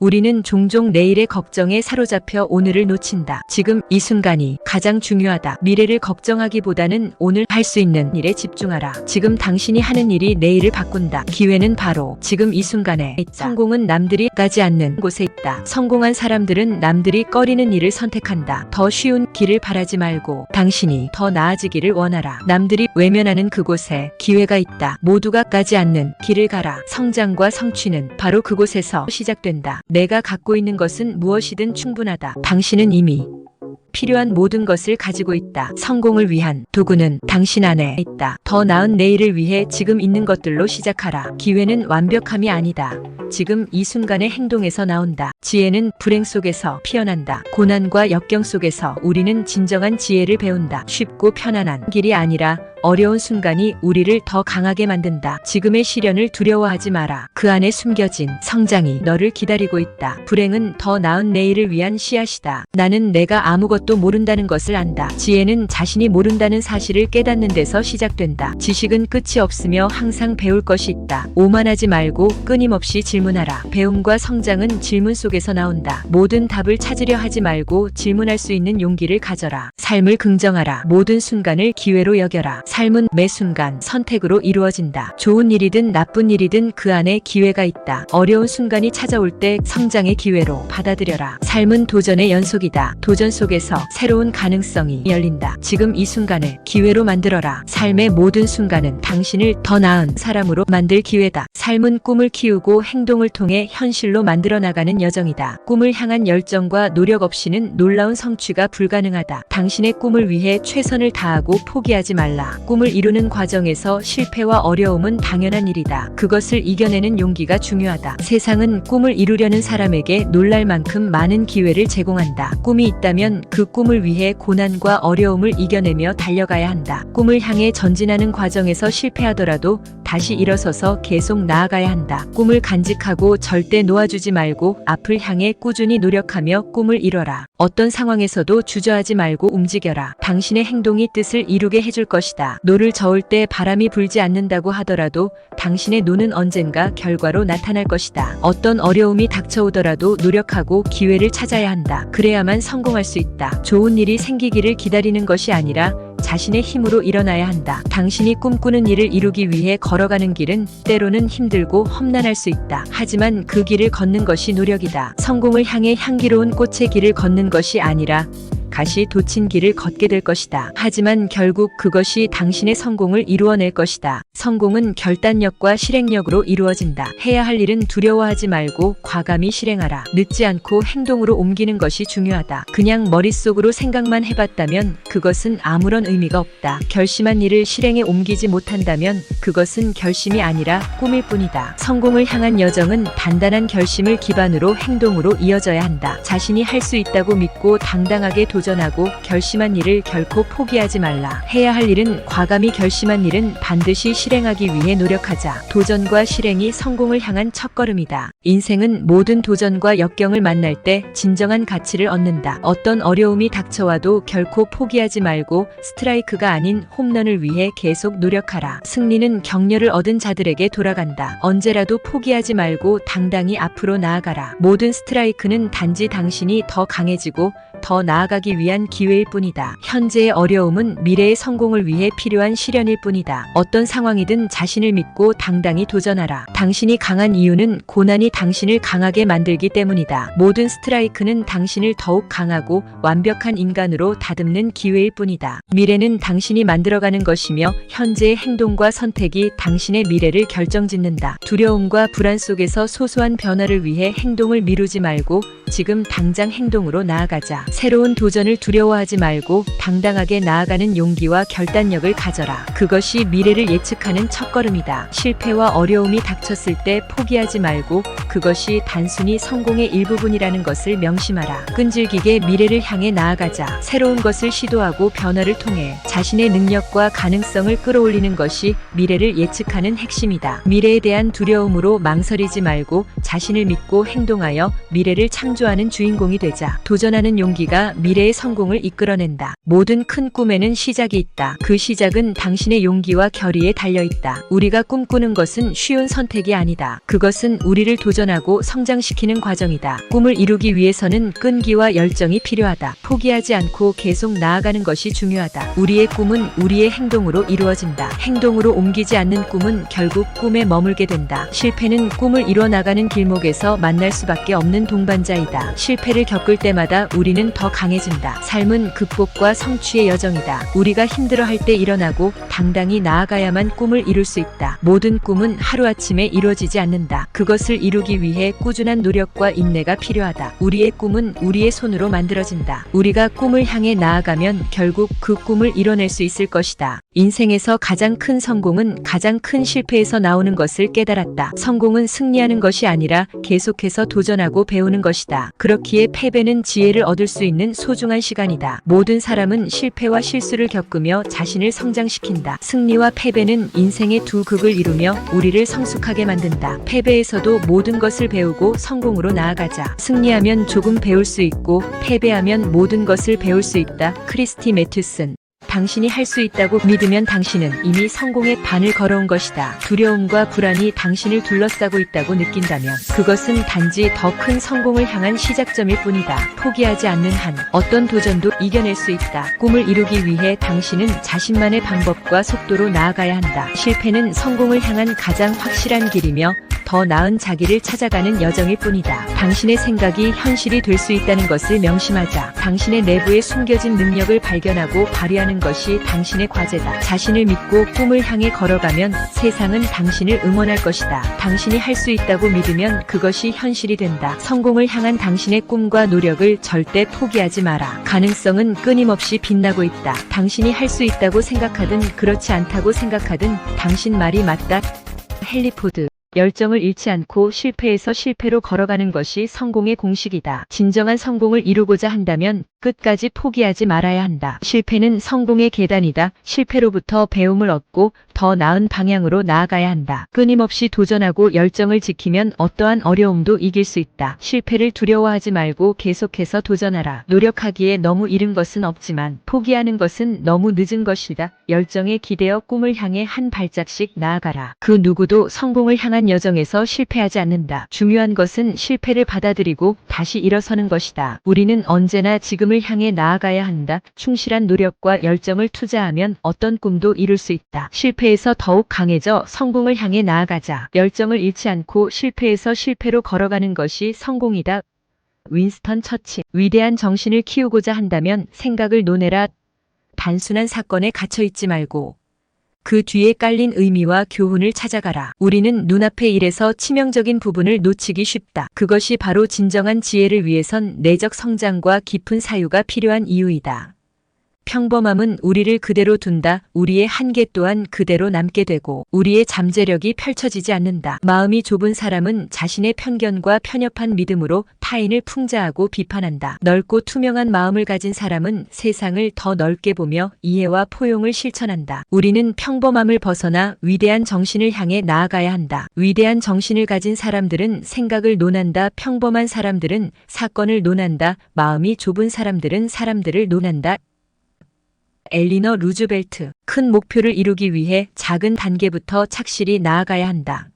우리는 종종 내일의 걱정에 사로잡혀 오늘을 놓친다. 지금 이 순간이 가장 중요하다. 미래를 걱정하기보다는 오늘 할 수 있는 일에 집중하라. 지금 당신이 하는 일이 내일을 바꾼다. 기회는 바로 지금 이 순간에 있다. 성공은 남들이 가지 않는 곳에 있다. 성공한 사람들은 남들이 꺼리는 일을 선택한다. 더 쉬운 길을 바라지 말고 당신이 더 나아지기를 원하라. 남들이 외면하는 그곳에 기회가 있다. 모두가 가지 않는 길을 가라. 성장과 성취는 바로 그곳에서 시작된다. 내가 갖고 있는 것은 무엇이든 충분하다. 당신은 이미 필요한 모든 것을 가지고 있다. 성공을 위한 도구는 당신 안에 있다. 더 나은 내일을 위해 지금 있는 것들로 시작하라. 기회는 완벽함이 아니다. 지금 이 순간의 행동에서 나온다. 지혜는 불행 속에서 피어난다. 고난과 역경 속에서 우리는 진정한 지혜를 배운다. 쉽고 편안한 길이 아니라 어려운 순간이 우리를 더 강하게 만든다. 지금의 시련을 두려워하지 마라. 그 안에 숨겨진 성장이 너를 기다리고 있다. 불행은 더 나은 내일을 위한 씨앗이다. 나는 내가 아무것도 모른다는 것을 안다. 지혜는 자신이 모른다는 사실을 깨닫는 데서 시작된다. 지식은 끝이 없으며 항상 배울 것이 있다. 오만하지 말고 끊임없이 질문하라. 배움과 성장은 질문 속에서 나온다. 모든 답을 찾으려 하지 말고 질문할 수 있는 용기를 가져라. 삶을 긍정하라. 모든 순간을 기회로 여겨라. 삶은 매 순간 선택으로 이루어진다. 좋은 일이든 나쁜 일이든 그 안에 기회가 있다. 어려운 순간이 찾아올 때 성장의 기회로 받아들여라. 삶은 도전의 연속이다. 도전 속에서 새로운 가능성이 열린다. 지금 이 순간을 기회로 만들어라. 삶의 모든 순간은 당신을 더 나은 사람으로 만들 기회다. 삶은 꿈을 키우고 행동을 통해 현실로 만들어 나가는 여정이다. 꿈을 향한 열정과 노력 없이는 놀라운 성취가 불가능하다. 당신의 꿈을 위해 최선을 다하고 포기하지 말라. 꿈을 이루는 과정에서 실패와 어려움은 당연한 일이다. 그것을 이겨내는 용기가 중요하다. 세상은 꿈을 이루려는 사람에게 놀랄 만큼 많은 기회를 제공한다. 꿈이 있다면 그 꿈을 위해 고난과 어려움을 이겨내며 달려가야 한다. 꿈을 향해 전진하는 과정에서 실패하더라도 다시 일어서서 계속 나아가야 한다. 꿈을 간직하고 절대 놓아주지 말고 앞을 향해 꾸준히 노력하며 꿈을 이뤄라. 어떤 상황에서도 주저하지 말고 움직여라. 당신의 행동이 뜻을 이루게 해줄 것이다. 노를 저을 때 바람이 불지 않는다고 하더라도 당신의 노는 언젠가 결과로 나타날 것이다. 어떤 어려움이 닥쳐오더라도 노력하고 기회를 찾아야 한다. 그래야만 성공할 수 있다. 좋은 일이 생기기를 기다리는 것이 아니라 자신의 힘으로 일어나야 한다. 당신이 꿈꾸는 일을 이루기 위해 걸어가는 길은 때로는 힘들고 험난할 수 있다. 하지만 그 길을 걷는 것이 노력이다. 성공을 향해 향기로운 꽃의 길을 걷는 것이 아니라 가시 돋친 길을 걷게 될 것이다. 하지만 결국 그것이 당신의 성공을 이루어낼 것이다. 성공은 결단력과 실행력으로 이루어진다. 해야 할 일은 두려워하지 말고 과감히 실행하라. 늦지 않고 행동으로 옮기는 것이 중요하다. 그냥 머릿속으로 생각만 해봤다면 그것은 아무런 의미가 없다. 결심한 일을 실행에 옮기지 못한다면 그것은 결심이 아니라 꿈일 뿐이다. 성공을 향한 여정은 단단한 결심을 기반으로 행동으로 이어져야 한다. 자신이 할 수 있다고 믿고 당당하게 도전하고 결심한 일을 결코 포기하지 말라. 해야 할 일은 과감히 결심한 일은 반드시 실행하기 위해 노력하자. 도전과 실행이 성공을 향한 첫걸음이다. 인생은 모든 도전과 역경을 만날 때 진정한 가치를 얻는다. 어떤 어려움이 닥쳐와도 결코 포기하지 말고 스트라이크가 아닌 홈런을 위해 계속 노력하라. 승리는 격려를 얻은 자들에게 돌아간다. 언제라도 포기하지 말고 당당히 앞으로 나아가라. 모든 스트라이크는 단지 당신이 더 강해지고 더 나아가기 위한 기회일 뿐이다. 현재의 어려움은 미래의 성공을 위해 필요한 시련일 뿐이다. 어떤 상황이든 자신을 믿고 당당히 도전하라. 당신이 강한 이유는 고난이 당신을 강하게 만들기 때문이다. 모든 스트라이크는 당신을 더욱 강하고 완벽한 인간으로 다듬는 기회일 뿐이다. 미래는 당신이 만들어가는 것이며 현재의 행동과 선택이 당신의 미래를 결정짓는다. 두려움과 불안 속에서 소소한 변화를 위해 행동을 미루지 말고 지금 당장 행동으로 나아가자. 새로운 도전을 두려워하지 말고 당당하게 나아가는 용기와 결단력을 가져라. 그것이 미래를 예측하는 첫걸음이다. 실패와 어려움이 닥쳤을 때 포기하지 말고 그것이 단순히 성공의 일부분이라는 것을 명심하라. 끈질기게 미래를 향해 나아가자. 새로운 것을 시도하고 변화를 통해 자신의 능력과 가능성을 끌어올리는 것이 미래를 예측하는 핵심이다. 미래에 대한 두려움으로 망설이지 말고 자신을 믿고 행동하여 미래를 창조하라. 창조하는 주인공이 되자. 도전하는 용기가 미래의 성공을 이끌어낸다. 모든 큰 꿈에는 시작이 있다. 그 시작은 당신의 용기와 결의에 달려있다. 우리가 꿈꾸는 것은 쉬운 선택이 아니다. 그것은 우리를 도전하고 성장시키는 과정이다. 꿈을 이루기 위해서는 끈기와 열정이 필요하다. 포기하지 않고 계속 나아가는 것이 중요하다. 우리의 꿈은 우리의 행동으로 이루어진다. 행동으로 옮기지 않는 꿈은 결국 꿈에 머물게 된다. 실패는 꿈을 이뤄나가는 길목에서 만날 수밖에 없는 동반자이다. 실패를 겪을 때마다 우리는 더 강해진다. 삶은 극복과 성취의 여정이다. 우리가 힘들어할 때 일어나고 당당히 나아가야만 꿈을 이룰 수 있다. 모든 꿈은 하루아침에 이루어지지 않는다. 그것을 이루기 위해 꾸준한 노력과 인내가 필요하다. 우리의 꿈은 우리의 손으로 만들어진다. 우리가 꿈을 향해 나아가면 결국 그 꿈을 이뤄낼 수 있을 것이다. 인생에서 가장 큰 성공은 가장 큰 실패에서 나오는 것을 깨달았다. 성공은 승리하는 것이 아니라 계속해서 도전하고 배우는 것이다. 그렇기에 패배는 지혜를 얻을 수 있는 소중한 시간이다. 모든 사람은 실패와 실수를 겪으며 자신을 성장시킨다. 승리와 패배는 인생의 두 극을 이루며 우리를 성숙하게 만든다. 패배에서도 모든 것을 배우고 성공으로 나아가자. 승리하면 조금 배울 수 있고 패배하면 모든 것을 배울 수 있다. 크리스티 매튜슨. 당신이 할 수 있다고 믿으면 당신은 이미 성공의 반을 걸어온 것이다. 두려움과 불안이 당신을 둘러싸고 있다고 느낀다면 그것은 단지 더 큰 성공을 향한 시작점일 뿐이다. 포기하지 않는 한 어떤 도전도 이겨낼 수 있다. 꿈을 이루기 위해 당신은 자신만의 방법과 속도로 나아가야 한다. 실패는 성공을 향한 가장 확실한 길이며 더 나은 자기를 찾아가는 여정일 뿐이다. 당신의 생각이 현실이 될 수 있다는 것을 명심하자. 당신의 내부에 숨겨진 능력을 발견하고 발휘하는 것이 당신의 과제다. 자신을 믿고 꿈을 향해 걸어가면 세상은 당신을 응원할 것이다. 당신이 할 수 있다고 믿으면 그것이 현실이 된다. 성공을 향한 당신의 꿈과 노력을 절대 포기하지 마라. 가능성은 끊임없이 빛나고 있다. 당신이 할 수 있다고 생각하든 그렇지 않다고 생각하든 당신 말이 맞다. 헨리 포드. 열정을 잃지 않고 실패에서 실패로 걸어가는 것이 성공의 공식이다. 진정한 성공을 이루고자 한다면 끝까지 포기하지 말아야 한다. 실패는 성공의 계단이다. 실패로부터 배움을 얻고 더 나은 방향으로 나아가야 한다. 끊임없이 도전하고 열정을 지키면 어떠한 어려움도 이길 수 있다. 실패를 두려워하지 말고 계속해서 도전하라. 노력하기에 너무 이른 것은 없지만 포기하는 것은 너무 늦은 것이다. 열정에 기대어 꿈을 향해 한 발짝씩 나아가라. 그 누구도 성공을 향한 여정에서 실패하지 않는다. 중요한 것은 실패를 받아들이고 다시 일어서는 것이다. 우리는 언제나 지금을 향해 나아가야 한다. 충실한 노력과 열정을 투자하면 어떤 꿈도 이룰 수 있다. 실패에서 더욱 강해져 성공을 향해 나아가자. 열정을 잃지 않고 실패에서 실패로 걸어가는 것이 성공이다. 윈스턴 처칠. 위대한 정신을 키우고자 한다면 생각을 논해라. 단순한 사건에 갇혀있지 말고 그 뒤에 깔린 의미와 교훈을 찾아가라. 우리는 눈앞의 일에서 치명적인 부분을 놓치기 쉽다. 그것이 바로 진정한 지혜를 위해선 내적 성장과 깊은 사유가 필요한 이유이다. 평범함은 우리를 그대로 둔다. 우리의 한계 또한 그대로 남게 되고 우리의 잠재력이 펼쳐지지 않는다. 마음이 좁은 사람은 자신의 편견과 편협한 믿음으로 타인을 풍자하고 비판한다. 넓고 투명한 마음을 가진 사람은 세상을 더 넓게 보며 이해와 포용을 실천한다. 우리는 평범함을 벗어나 위대한 정신을 향해 나아가야 한다. 위대한 정신을 가진 사람들은 생각을 논한다. 평범한 사람들은 사건을 논한다. 마음이 좁은 사람들은 사람들을 논한다. 엘리너 루즈벨트. 큰 목표를 이루기 위해 작은 단계부터 착실히 나아가야 한다.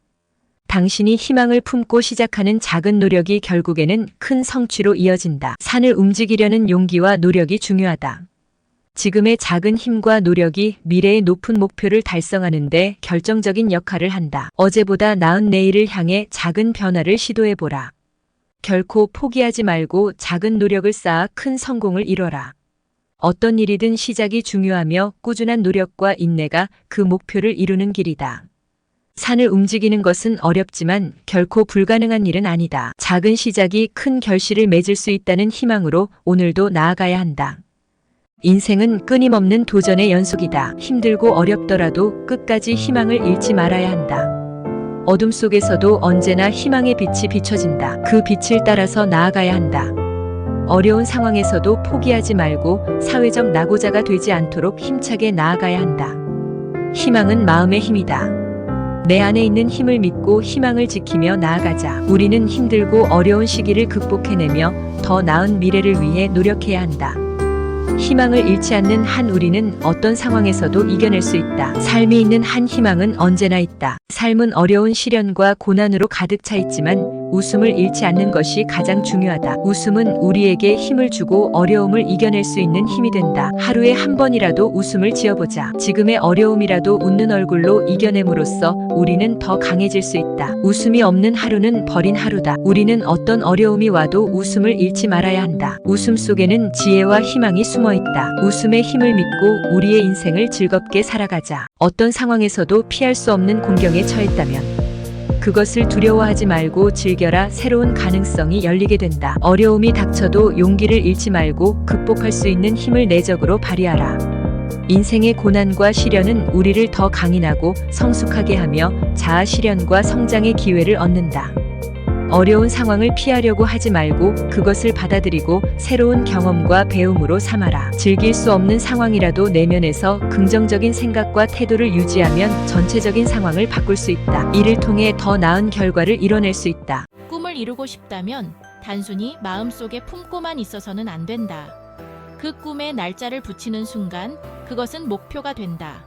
당신이 희망을 품고 시작하는 작은 노력이 결국에는 큰 성취로 이어진다. 산을 움직이려는 용기와 노력이 중요하다. 지금의 작은 힘과 노력이 미래의 높은 목표를 달성하는 데 결정적인 역할을 한다. 어제보다 나은 내일을 향해 작은 변화를 시도해보라. 결코 포기하지 말고 작은 노력을 쌓아 큰 성공을 이뤄라. 어떤 일이든 시작이 중요하며 꾸준한 노력과 인내가 그 목표를 이루는 길이다. 산을 움직이는 것은 어렵지만 결코 불가능한 일은 아니다. 작은 시작이 큰 결실을 맺을 수 있다는 희망으로 오늘도 나아가야 한다. 인생은 끊임없는 도전의 연속이다. 힘들고 어렵더라도 끝까지 희망을 잃지 말아야 한다. 어둠 속에서도 언제나 희망의 빛이 비춰진다. 그 빛을 따라서 나아가야 한다. 어려운 상황에서도 포기하지 말고 사회적 낙오자가 되지 않도록 힘차게 나아가야 한다. 희망은 마음의 힘이다. 내 안에 있는 힘을 믿고 희망을 지키며 나아가자. 우리는 힘들고 어려운 시기를 극복해내며 더 나은 미래를 위해 노력해야 한다. 희망을 잃지 않는 한 우리는 어떤 상황에서도 이겨낼 수 있다. 삶이 있는 한 희망은 언제나 있다. 삶은 어려운 시련과 고난으로 가득 차 있지만 웃음을 잃지 않는 것이 가장 중요하다. 웃음은 우리에게 힘을 주고 어려움을 이겨낼 수 있는 힘이 된다. 하루에 한 번이라도 웃음을 지어보자. 지금의 어려움이라도 웃는 얼굴로 이겨냄으로써 우리는 더 강해질 수 있다. 웃음이 없는 하루는 버린 하루다. 우리는 어떤 어려움이 와도 웃음을 잃지 말아야 한다. 웃음 속에는 지혜와 희망이 숨어 있다. 웃음의 힘을 믿고 우리의 인생을 즐겁게 살아가자. 어떤 상황에서도 피할 수 없는 공경에 처했다면 그것을 두려워하지 말고 즐겨라. 새로운 가능성이 열리게 된다. 어려움이 닥쳐도 용기를 잃지 말고 극복할 수 있는 힘을 내적으로 발휘하라. 인생의 고난과 시련은 우리를 더 강인하고 성숙하게 하며 자아 실현과 성장의 기회를 얻는다. 어려운 상황을 피하려고 하지 말고 그것을 받아들이고 새로운 경험과 배움으로 삼아라. 즐길 수 없는 상황이라도 내면에서 긍정적인 생각과 태도를 유지하면 전체적인 상황을 바꿀 수 있다. 이를 통해 더 나은 결과를 이뤄낼 수 있다. 꿈을 이루고 싶다면 단순히 마음속에 품고만 있어서는 안 된다. 그 꿈에 날짜를 붙이는 순간 그것은 목표가 된다.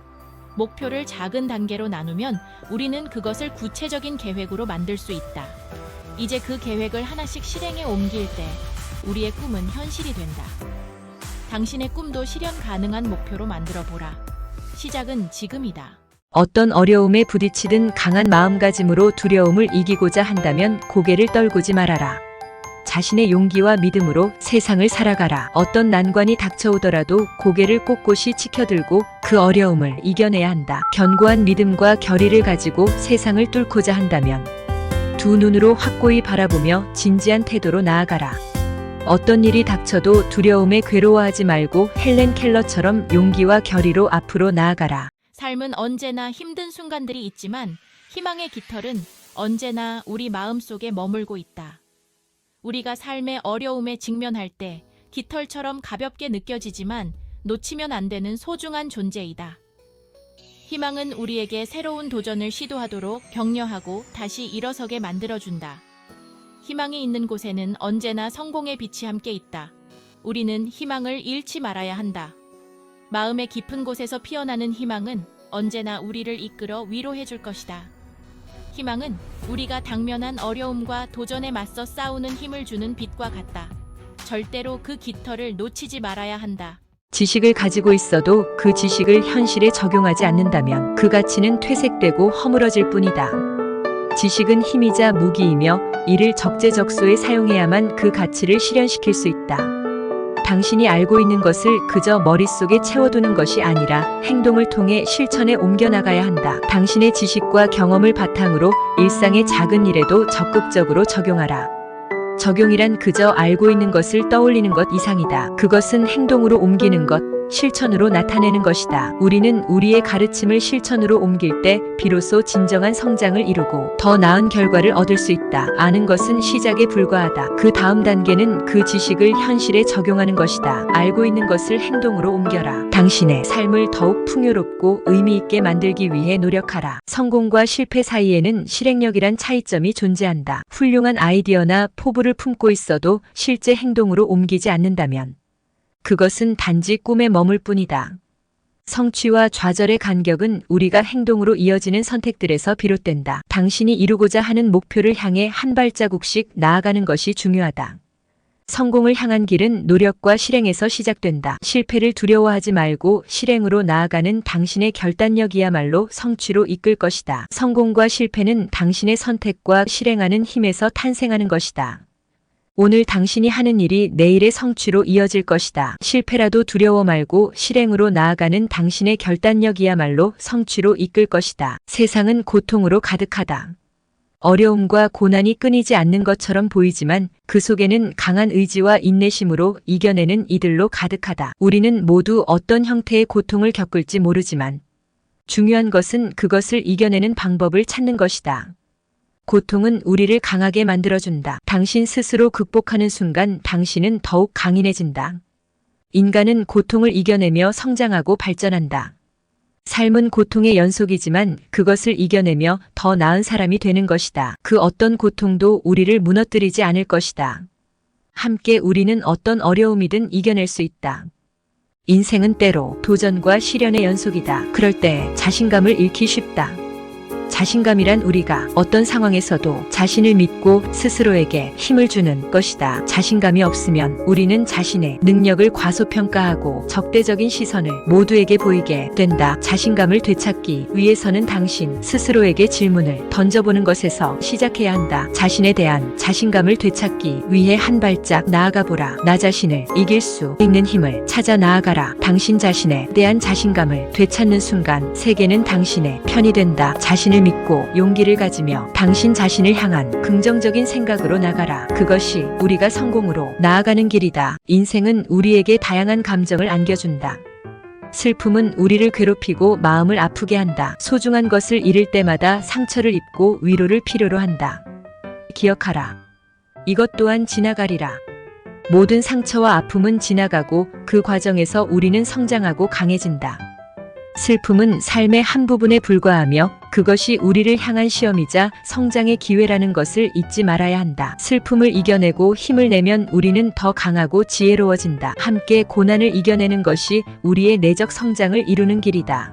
목표를 작은 단계로 나누면 우리는 그것을 구체적인 계획으로 만들 수 있다. 이제 그 계획을 하나씩 실행에 옮길 때 우리의 꿈은 현실이 된다. 당신의 꿈도 실현 가능한 목표로 만들어 보라. 시작은 지금이다. 어떤 어려움에 부딪히든 강한 마음가짐으로 두려움을 이기고자 한다면 고개를 떨구지 말아라. 자신의 용기와 믿음으로 세상을 살아가라. 어떤 난관이 닥쳐오더라도 고개를 꼿꼿이 치켜들고 그 어려움을 이겨내야 한다. 견고한 믿음과 결의를 가지고 세상을 뚫고자 한다면 두 눈으로 확고히 바라보며 진지한 태도로 나아가라. 어떤 일이 닥쳐도 두려움에 괴로워하지 말고 헬렌 켈러처럼 용기와 결의로 앞으로 나아가라. 삶은 언제나 힘든 순간들이 있지만 희망의 깃털은 언제나 우리 마음속에 머물고 있다. 우리가 삶의 어려움에 직면할 때 깃털처럼 가볍게 느껴지지만 놓치면 안 되는 소중한 존재이다. 희망은 우리에게 새로운 도전을 시도하도록 격려하고 다시 일어서게 만들어준다. 희망이 있는 곳에는 언제나 성공의 빛이 함께 있다. 우리는 희망을 잃지 말아야 한다. 마음의 깊은 곳에서 피어나는 희망은 언제나 우리를 이끌어 위로해줄 것이다. 희망은 우리가 당면한 어려움과 도전에 맞서 싸우는 힘을 주는 빛과 같다. 절대로 그 깃털을 놓치지 말아야 한다. 지식을 가지고 있어도 그 지식을 현실에 적용하지 않는다면 그 가치는 퇴색되고 허물어질 뿐이다. 지식은 힘이자 무기이며 이를 적재적소에 사용해야만 그 가치를 실현시킬 수 있다. 당신이 알고 있는 것을 그저 머릿속에 채워두는 것이 아니라 행동을 통해 실천에 옮겨나가야 한다. 당신의 지식과 경험을 바탕으로 일상의 작은 일에도 적극적으로 적용하라. 적용이란 그저 알고 있는 것을 떠올리는 것 이상이다. 그것은 행동으로 옮기는 것, 실천으로 나타내는 것이다. 우리는 우리의 가르침을 실천으로 옮길 때 비로소 진정한 성장을 이루고 더 나은 결과를 얻을 수 있다. 아는 것은 시작에 불과하다. 그 다음 단계는 그 지식을 현실에 적용하는 것이다. 알고 있는 것을 행동으로 옮겨라. 당신의 삶을 더욱 풍요롭고 의미 있게 만들기 위해 노력하라. 성공과 실패 사이에는 실행력이란 차이점이 존재한다. 훌륭한 아이디어나 포부를 품고 있어도 실제 행동으로 옮기지 않는다면 그것은 단지 꿈에 머물 뿐이다. 성취와 좌절의 간격은 우리가 행동으로 이어지는 선택들에서 비롯된다. 당신이 이루고자 하는 목표를 향해 한 발자국씩 나아가는 것이 중요하다. 성공을 향한 길은 노력과 실행에서 시작된다. 실패를 두려워하지 말고 실행으로 나아가는 당신의 결단력이야말로 성취로 이끌 것이다. 성공과 실패는 당신의 선택과 실행하는 힘에서 탄생하는 것이다. 오늘 당신이 하는 일이 내일의 성취로 이어질 것이다. 실패라도 두려워 말고 실행으로 나아가는 당신의 결단력이야말로 성취로 이끌 것이다. 세상은 고통으로 가득하다. 어려움과 고난이 끊이지 않는 것처럼 보이지만 그 속에는 강한 의지와 인내심으로 이겨내는 이들로 가득하다. 우리는 모두 어떤 형태의 고통을 겪을지 모르지만 중요한 것은 그것을 이겨내는 방법을 찾는 것이다. 고통은 우리를 강하게 만들어준다. 당신 스스로 극복하는 순간 당신은 더욱 강인해진다. 인간은 고통을 이겨내며 성장하고 발전한다. 삶은 고통의 연속이지만 그것을 이겨내며 더 나은 사람이 되는 것이다. 그 어떤 고통도 우리를 무너뜨리지 않을 것이다. 함께 우리는 어떤 어려움이든 이겨낼 수 있다. 인생은 때로 도전과 시련의 연속이다. 그럴 때 자신감을 잃기 쉽다. 자신감이란 우리가 어떤 상황에서도 자신을 믿고 스스로에게 힘을 주는 것이다. 자신감이 없으면 우리는 자신의 능력을 과소평가하고 적대적인 시선을 모두에게 보이게 된다. 자신감을 되찾기 위해서는 당신 스스로에게 질문을 던져보는 것에서 시작해야 한다. 자신에 대한 자신감을 되찾기 위해 한 발짝 나아가 보라. 나 자신을 이길 수 있는 힘을 찾아 나아가라. 당신 자신에 대한 자신감을 되찾는 순간 세계는 당신의 편이 된다. 자신을 믿고 용기를 가지며 당신 자신을 향한 긍정적인 생각으로 나가라. 그것이 우리가 성공으로 나아가는 길이다. 인생은 우리에게 다양한 감정을 안겨준다. 슬픔은 우리를 괴롭히고 마음을 아프게 한다. 소중한 것을 잃을 때마다 상처를 입고 위로를 필요로 한다. 기억하라. 이것 또한 지나가리라. 모든 상처와 아픔은 지나가고 그 과정에서 우리는 성장하고 강해진다. 슬픔은 삶의 한 부분에 불과하며 그것이 우리를 향한 시험이자 성장의 기회라는 것을 잊지 말아야 한다. 슬픔을 이겨내고 힘을 내면 우리는 더 강하고 지혜로워진다. 함께 고난을 이겨내는 것이 우리의 내적 성장을 이루는 길이다.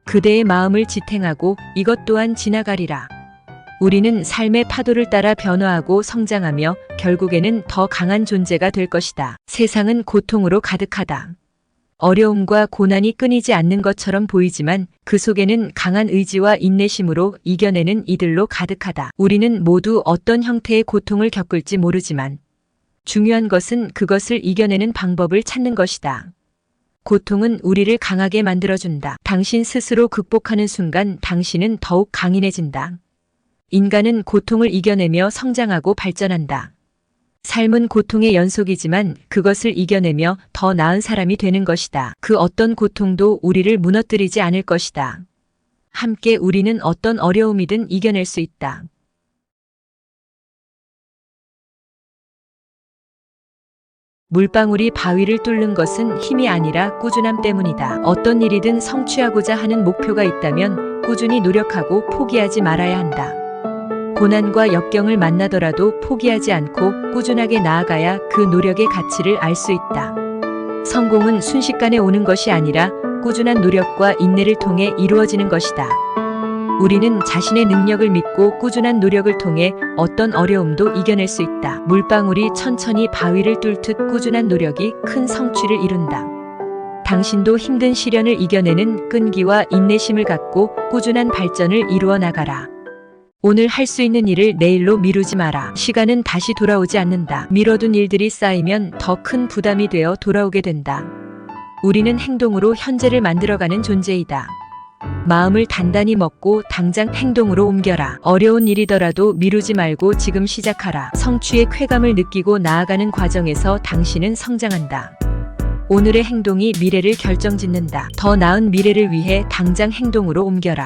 그대의 마음을 지탱하고 이것 또한 지나가리라. 우리는 삶의 파도를 따라 변화하고 성장하며 결국에는 더 강한 존재가 될 것이다. 세상은 고통으로 가득하다. 어려움과 고난이 끊이지 않는 것처럼 보이지만 그 속에는 강한 의지와 인내심으로 이겨내는 이들로 가득하다. 우리는 모두 어떤 형태의 고통을 겪을지 모르지만 중요한 것은 그것을 이겨내는 방법을 찾는 것이다. 고통은 우리를 강하게 만들어준다. 당신 스스로 극복하는 순간 당신은 더욱 강인해진다. 인간은 고통을 이겨내며 성장하고 발전한다. 삶은 고통의 연속이지만 그것을 이겨내며 더 나은 사람이 되는 것이다. 그 어떤 고통도 우리를 무너뜨리지 않을 것이다. 함께 우리는 어떤 어려움이든 이겨낼 수 있다. 물방울이 바위를 뚫는 것은 힘이 아니라 꾸준함 때문이다. 어떤 일이든 성취하고자 하는 목표가 있다면 꾸준히 노력하고 포기하지 말아야 한다. 고난과 역경을 만나더라도 포기하지 않고 꾸준하게 나아가야 그 노력의 가치를 알 수 있다. 성공은 순식간에 오는 것이 아니라 꾸준한 노력과 인내를 통해 이루어지는 것이다. 우리는 자신의 능력을 믿고 꾸준한 노력을 통해 어떤 어려움도 이겨낼 수 있다. 물방울이 천천히 바위를 뚫듯 꾸준한 노력이 큰 성취를 이룬다. 당신도 힘든 시련을 이겨내는 끈기와 인내심을 갖고 꾸준한 발전을 이루어 나가라. 오늘 할 수 있는 일을 내일로 미루지 마라. 시간은 다시 돌아오지 않는다. 미뤄둔 일들이 쌓이면 더 큰 부담이 되어 돌아오게 된다. 우리는 행동으로 현재를 만들어가는 존재이다. 마음을 단단히 먹고 당장 행동으로 옮겨라. 어려운 일이더라도 미루지 말고 지금 시작하라. 성취의 쾌감을 느끼고 나아가는 과정에서 당신은 성장한다. 오늘의 행동이 미래를 결정짓는다. 더 나은 미래를 위해 당장 행동으로 옮겨라.